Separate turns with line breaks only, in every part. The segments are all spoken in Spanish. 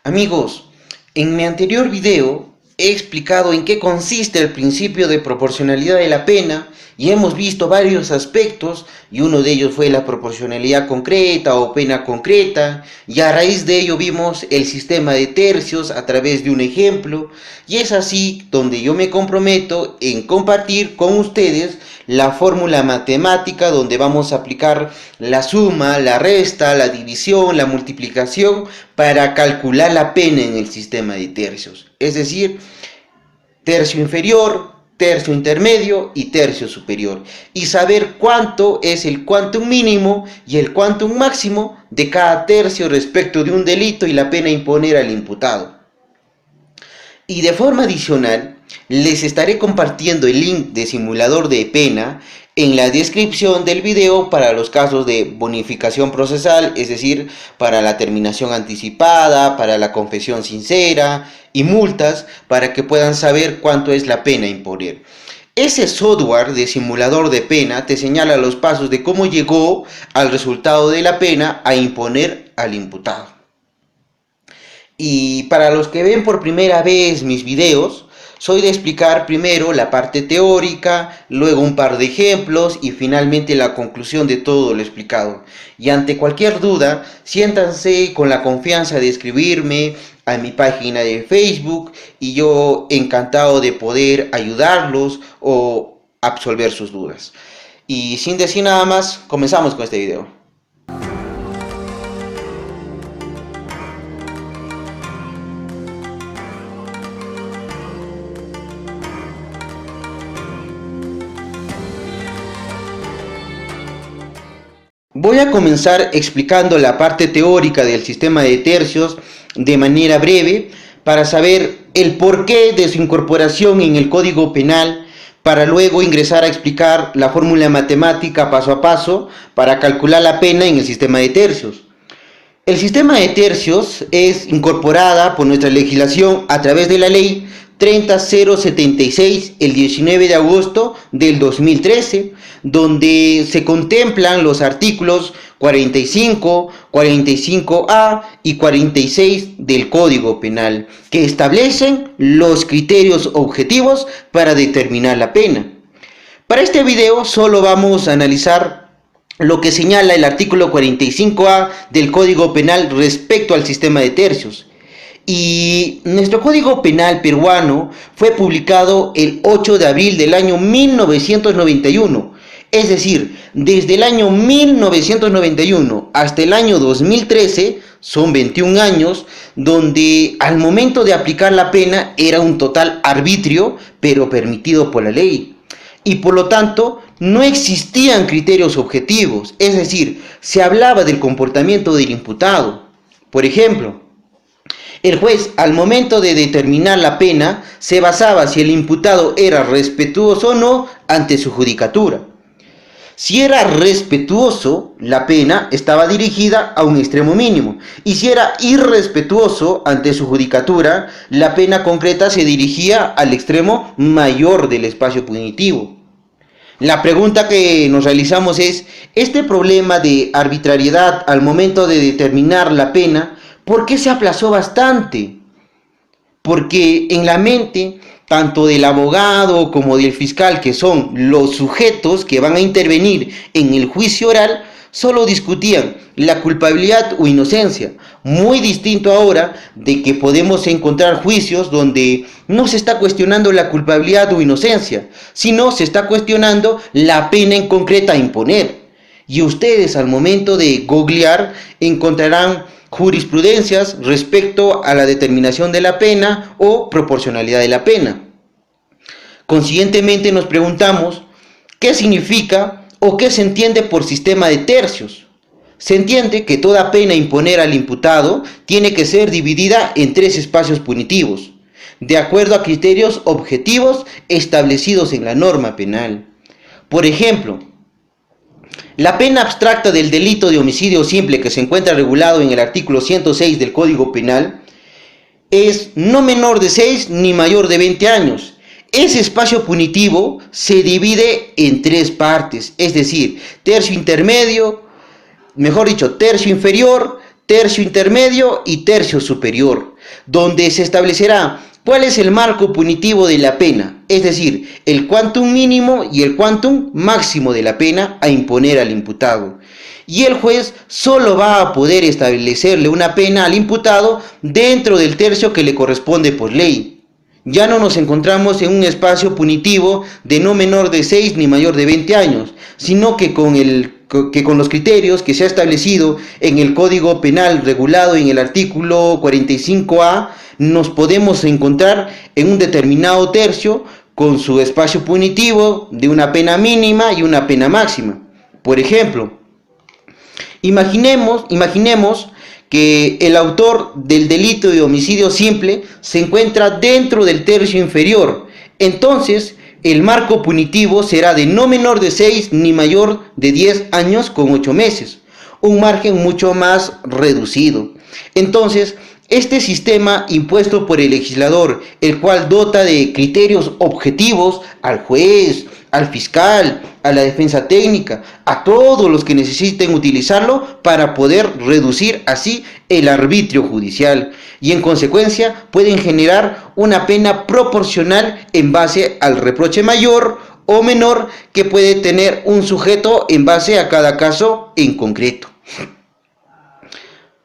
Amigos, en mi anterior video he explicado en qué consiste el principio de proporcionalidad de la pena y hemos visto varios aspectos y uno de ellos fue la proporcionalidad concreta o pena concreta y a raíz de ello vimos el sistema de tercios a través de un ejemplo y es así donde yo me comprometo en compartir con ustedes la fórmula matemática donde vamos a aplicar la suma, la resta, la división, la multiplicación para calcular la pena en el sistema de tercios, es decir, tercio inferior, tercio intermedio y tercio superior, y saber cuánto es el quantum mínimo y el quantum máximo de cada tercio respecto de un delito y la pena a imponer al imputado. Y de forma adicional, les estaré compartiendo el link de simulador de pena en la descripción del video para los casos de bonificación procesal, es decir, para la terminación anticipada, para la confesión sincera y multas, para que puedan saber cuánto es la pena a imponer. Ese software de simulador de pena te señala los pasos de cómo llegó al resultado de la pena a imponer al imputado. Y para los que ven por primera vez mis videos, soy de explicar primero la parte teórica, luego un par de ejemplos y finalmente la conclusión de todo lo explicado. Y ante cualquier duda, siéntanse con la confianza de escribirme a mi página de Facebook y yo encantado de poder ayudarlos o absolver sus dudas. Y sin decir nada más, comenzamos con este video. Voy a comenzar explicando la parte teórica del sistema de tercios de manera breve para saber el porqué de su incorporación en el Código Penal, para luego ingresar a explicar la fórmula matemática paso a paso para calcular la pena en el sistema de tercios. El sistema de tercios es incorporada por nuestra legislación a través de la ley 30076 el 19 de agosto del 2013, donde se contemplan los artículos 45, 45A y 46 del Código Penal, que establecen los criterios objetivos para determinar la pena. Para este video solo vamos a analizar lo que señala el artículo 45A del Código Penal respecto al sistema de tercios. Y nuestro Código Penal peruano fue publicado el 8 de abril del año 1991. Es decir, desde el año 1991 hasta el año 2013, son 21 años, donde al momento de aplicar la pena era un total arbitrio, pero permitido por la ley. Y por lo tanto, no existían criterios objetivos, es decir, se hablaba del comportamiento del imputado. Por ejemplo, el juez, al momento de determinar la pena, se basaba si el imputado era respetuoso o no ante su judicatura. Si era respetuoso, la pena estaba dirigida a un extremo mínimo, y si era irrespetuoso ante su judicatura, la pena concreta se dirigía al extremo mayor del espacio punitivo. La pregunta que nos realizamos es, ¿este problema de arbitrariedad al momento de determinar la pena, por qué se aplazó bastante? Porque en la mente tanto del abogado como del fiscal, que son los sujetos que van a intervenir en el juicio oral, solo discutían la culpabilidad o inocencia, muy distinto ahora de que podemos encontrar juicios donde no se está cuestionando la culpabilidad o inocencia, sino se está cuestionando la pena en concreta a imponer. Y ustedes al momento de googlear encontrarán jurisprudencias respecto a la determinación de la pena o proporcionalidad de la pena. Consiguientemente nos preguntamos, ¿qué significa o qué se entiende por sistema de tercios? Se entiende que toda pena a imponer al imputado tiene que ser dividida en 3 espacios punitivos, de acuerdo a criterios objetivos establecidos en la norma penal. Por ejemplo, la pena abstracta del delito de homicidio simple que se encuentra regulado en el artículo 106 del Código Penal es no menor de 6 ni mayor de 20 años. Ese espacio punitivo se divide en 3 partes, es decir, tercio intermedio, tercio inferior, tercio intermedio y tercio superior, donde se establecerá cuál es el marco punitivo de la pena, es decir, el quantum mínimo y el quantum máximo de la pena a imponer al imputado. Y el juez solo va a poder establecerle una pena al imputado dentro del tercio que le corresponde por ley. Ya no nos encontramos en un espacio punitivo de no menor de 6 ni mayor de 20 años, sino que con los criterios que se ha establecido en el Código Penal regulado en el artículo 45A, nos podemos encontrar en un determinado tercio con su espacio punitivo de una pena mínima y una pena máxima. Por ejemplo, Imaginemos que el autor del delito de homicidio simple se encuentra dentro del tercio inferior. Entonces, el marco punitivo será de no menor de 6 ni mayor de 10 años con 8 meses, un margen mucho más reducido. Entonces, este sistema impuesto por el legislador, el cual dota de criterios objetivos al juez, al fiscal, a la defensa técnica, a todos los que necesiten utilizarlo para poder reducir así el arbitrio judicial y en consecuencia pueden generar una pena proporcional en base al reproche mayor o menor que puede tener un sujeto en base a cada caso en concreto.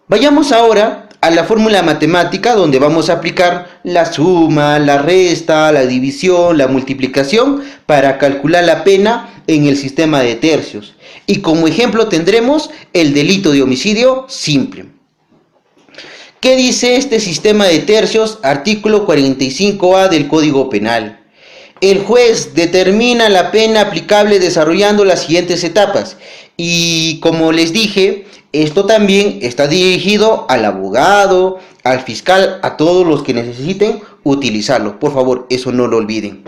Vayamos ahora a la fórmula matemática donde vamos a aplicar la suma, la resta, la división, la multiplicación para calcular la pena en el sistema de tercios. Y como ejemplo tendremos el delito de homicidio simple. ¿Qué dice este sistema de tercios? Artículo 45A del Código Penal. El juez determina la pena aplicable desarrollando las siguientes etapas. Y como les dije, esto también está dirigido al abogado, al fiscal, a todos los que necesiten utilizarlo. Por favor, eso no lo olviden.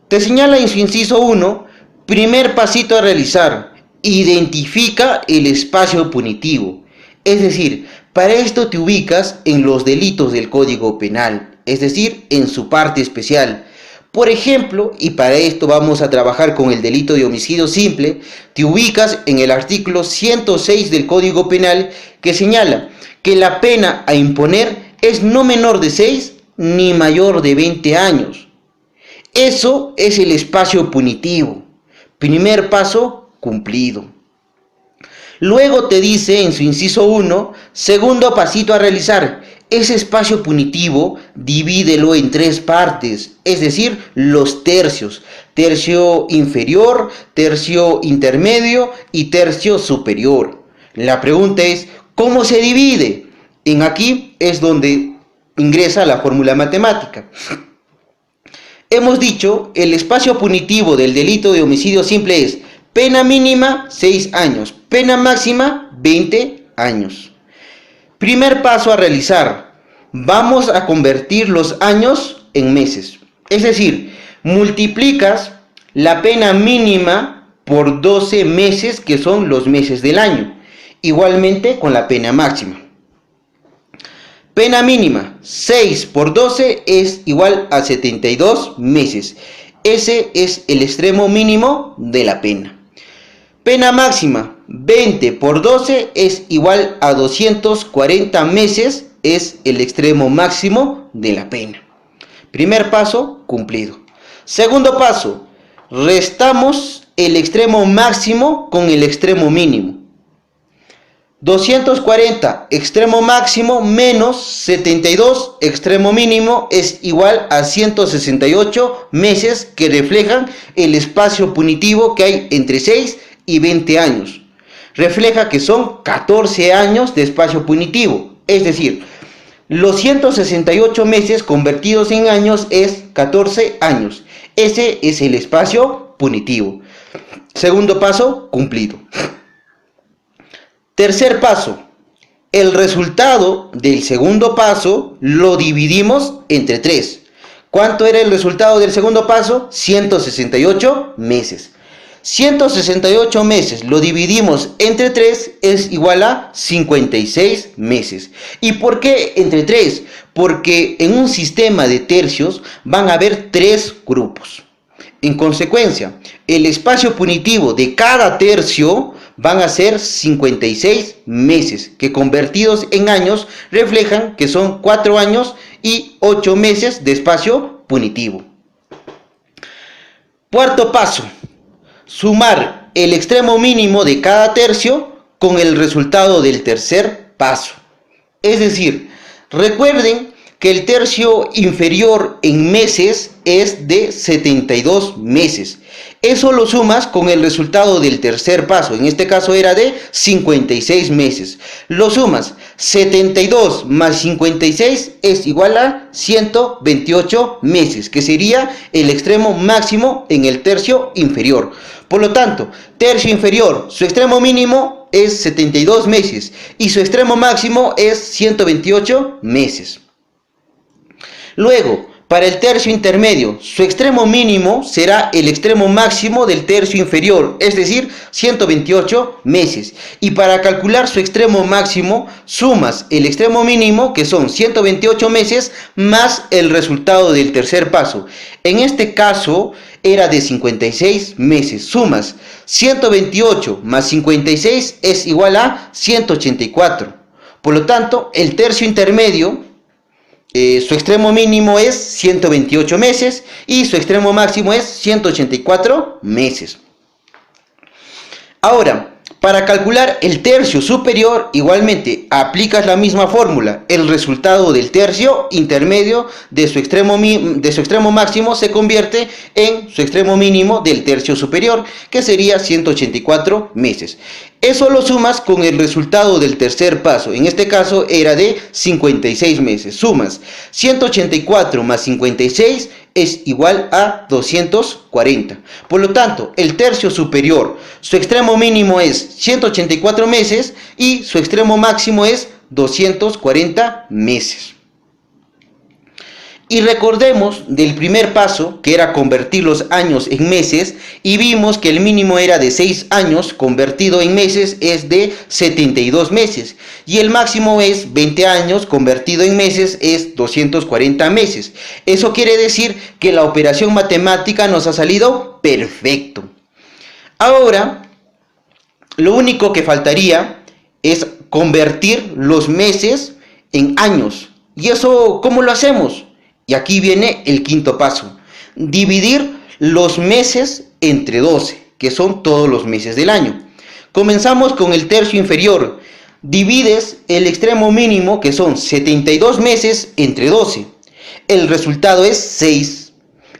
Te señala en su inciso 1, primer pasito a realizar, identifica el espacio punitivo. Es decir, para esto te ubicas en los delitos del Código Penal, es decir, en su parte especial. Por ejemplo, y para esto vamos a trabajar con el delito de homicidio simple, te ubicas en el artículo 106 del Código Penal que señala que la pena a imponer es no menor de 6 ni mayor de 20 años. Eso es el espacio punitivo. Primer paso cumplido. Luego te dice en su inciso 1, segundo pasito a realizar. Ese espacio punitivo divídelo en 3 partes, es decir, los tercios. Tercio inferior, tercio intermedio y tercio superior. La pregunta es, ¿cómo se divide? En aquí es donde ingresa la fórmula matemática. Hemos dicho, el espacio punitivo del delito de homicidio simple es pena mínima 6 años, pena máxima 20 años. Primer paso a realizar, vamos a convertir los años en meses. Es decir, multiplicas la pena mínima por 12 meses que son los meses del año. Igualmente con la pena máxima. Pena mínima, 6 por 12 es igual a 72 meses. Ese es el extremo mínimo de la pena. Pena máxima, 20 por 12 es igual a 240 meses, es el extremo máximo de la pena. Primer paso, cumplido. Segundo paso, restamos el extremo máximo con el extremo mínimo. 240 extremo máximo menos 72 extremo mínimo es igual a 168 meses que reflejan el espacio punitivo que hay entre 6 y 20 años. Refleja que son 14 años de espacio punitivo, es decir, los 168 meses convertidos en años es 14 años. Ese es el espacio punitivo. Segundo paso, cumplido. Tercer paso, el resultado del segundo paso lo dividimos entre 3. ¿Cuánto era el resultado del segundo paso? 168 meses. 168 meses lo dividimos entre 3 es igual a 56 meses. ¿Y por qué entre 3? Porque en un sistema de tercios van a haber 3 grupos. En consecuencia, el espacio punitivo de cada tercio van a ser 56 meses, que convertidos en años reflejan que son 4 años y 8 meses de espacio punitivo. Cuarto paso, sumar el extremo mínimo de cada tercio con el resultado del tercer paso. Es decir, recuerden que el tercio inferior en meses es de 72 meses. Eso lo sumas con el resultado del tercer paso, en este caso era de 56 meses. Lo sumas, 72 más 56 es igual a 128 meses, que sería el extremo máximo en el tercio inferior. Por lo tanto, tercio inferior, su extremo mínimo es 72 meses y su extremo máximo es 128 meses. Luego, para el tercio intermedio, su extremo mínimo será el extremo máximo del tercio inferior, es decir, 128 meses. Y para calcular su extremo máximo, sumas el extremo mínimo, que son 128 meses, más el resultado del tercer paso. En este caso, era de 56 meses. Sumas 128 más 56 es igual a 184. Por lo tanto, el tercio intermedio, su extremo mínimo es 128 meses y su extremo máximo es 184 meses. Ahora, para calcular el tercio superior, igualmente aplicas la misma fórmula. El resultado del tercio intermedio de su extremo máximo se convierte en su extremo mínimo del tercio superior, que sería 184 meses. Eso lo sumas con el resultado del tercer paso. En este caso era de 56 meses. Sumas 184 más 56 es igual a 240. Por lo tanto, el tercio superior, su extremo mínimo es 184 meses y su extremo máximo es 240 meses. Y recordemos del primer paso, que era convertir los años en meses, y vimos que el mínimo era de 6 años, convertido en meses es de 72 meses, y el máximo es 20 años, convertido en meses es 240 meses. Eso quiere decir que la operación matemática nos ha salido perfecto. Ahora, lo único que faltaría es convertir los meses en años. ¿Y eso cómo lo hacemos? Y aquí viene el quinto paso. Dividir los meses entre 12, que son todos los meses del año. Comenzamos con el tercio inferior. Divides el extremo mínimo, que son 72 meses, entre 12. El resultado es 6.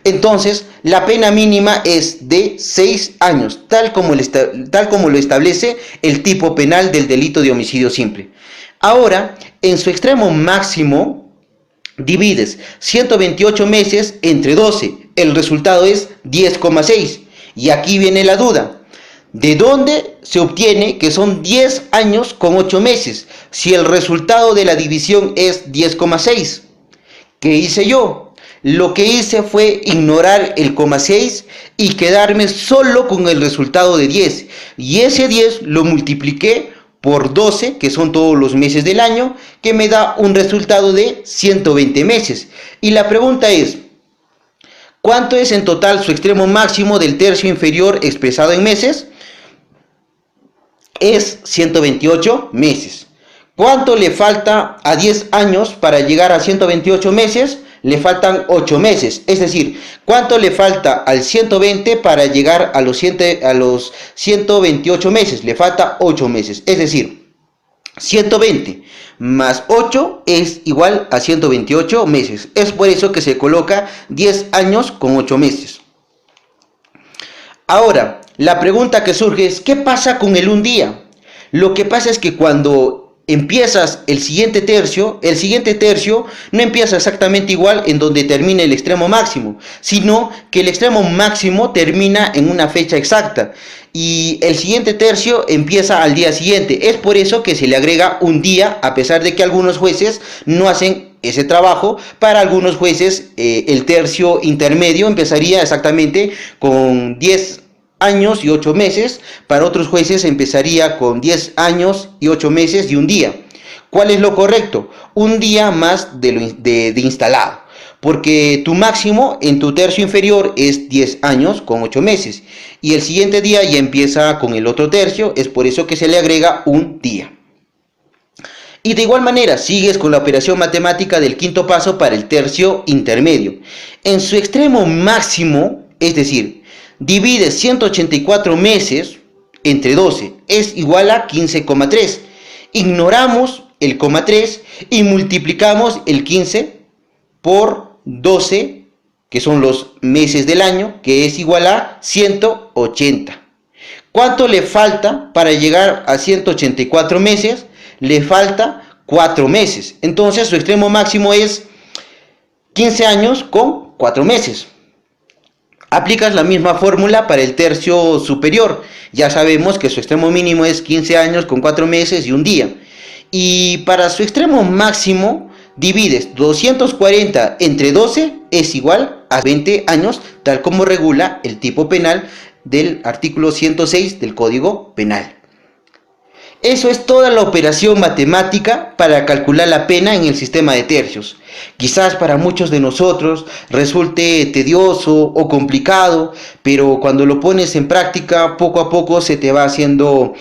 Entonces, la pena mínima es de 6 años, tal como lo establece el tipo penal del delito de homicidio simple. Ahora, en su extremo máximo, divides 128 meses entre 12, el resultado es 10,6. Y aquí viene la duda, ¿de dónde se obtiene que son 10 años con 8 meses? Si el resultado de la división es 10,6. ¿Qué hice yo? Lo que hice fue ignorar el 0,6 y quedarme solo con el resultado de 10. Y ese 10 lo multipliqué por 12, que son todos los meses del año, que me da un resultado de 120 meses. Y la pregunta es, ¿cuánto es en total su extremo máximo del tercio inferior expresado en meses? Es 128 meses. ¿Cuánto le falta a 10 años para llegar a 128 meses? Le faltan 8 meses, es decir, ¿cuánto le falta al 120 para llegar a los 128 meses? Le falta 8 meses, es decir, 120 más 8 es igual a 128 meses. Es por eso que se coloca 10 años con 8 meses. Ahora, la pregunta que surge es, ¿qué pasa con el un día? Lo que pasa es que cuando empiezas el siguiente tercio no empieza exactamente igual en donde termina el extremo máximo, sino que el extremo máximo termina en una fecha exacta y el siguiente tercio empieza al día siguiente. Es por eso que se le agrega un día, a pesar de que algunos jueces no hacen ese trabajo. Para algunos jueces el tercio intermedio empezaría exactamente con 10 años y 8 meses, para otros jueces empezaría con 10 años y 8 meses y un día. ¿Cuál es lo correcto? Un día más de instalado. porque tu máximo en tu tercio inferior es 10 años con 8 meses y el siguiente día ya empieza con el otro tercio, es por eso que se le agrega un día. Y de igual manera sigues con la operación matemática del quinto paso para el tercio intermedio. En su extremo máximo, es decir, divides 184 meses entre 12, es igual a 15,3. Ignoramos el coma 3 y multiplicamos el 15 por 12, que son los meses del año, que es igual a 180. ¿Cuánto le falta para llegar a 184 meses? Le falta 4 meses. Entonces su extremo máximo es 15 años con 4 meses. Aplicas la misma fórmula para el tercio superior. Ya sabemos que su extremo mínimo es 15 años con 4 meses y un día. Y para su extremo máximo divides 240 entre 12 es igual a 20 años, tal como regula el tipo penal del artículo 106 del Código Penal. Eso es toda la operación matemática para calcular la pena en el sistema de tercios. Quizás para muchos de nosotros resulte tedioso o complicado, pero cuando lo pones en práctica, poco a poco se te va haciendo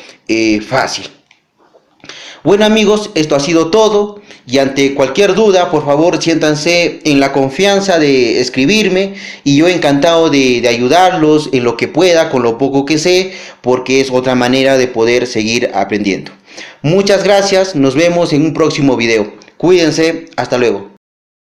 fácil. Bueno amigos, esto ha sido todo y ante cualquier duda, por favor siéntanse en la confianza de escribirme y yo encantado de ayudarlos en lo que pueda, con lo poco que sé, porque es otra manera de poder seguir aprendiendo. Muchas gracias, nos vemos en un próximo video. Cuídense, hasta luego.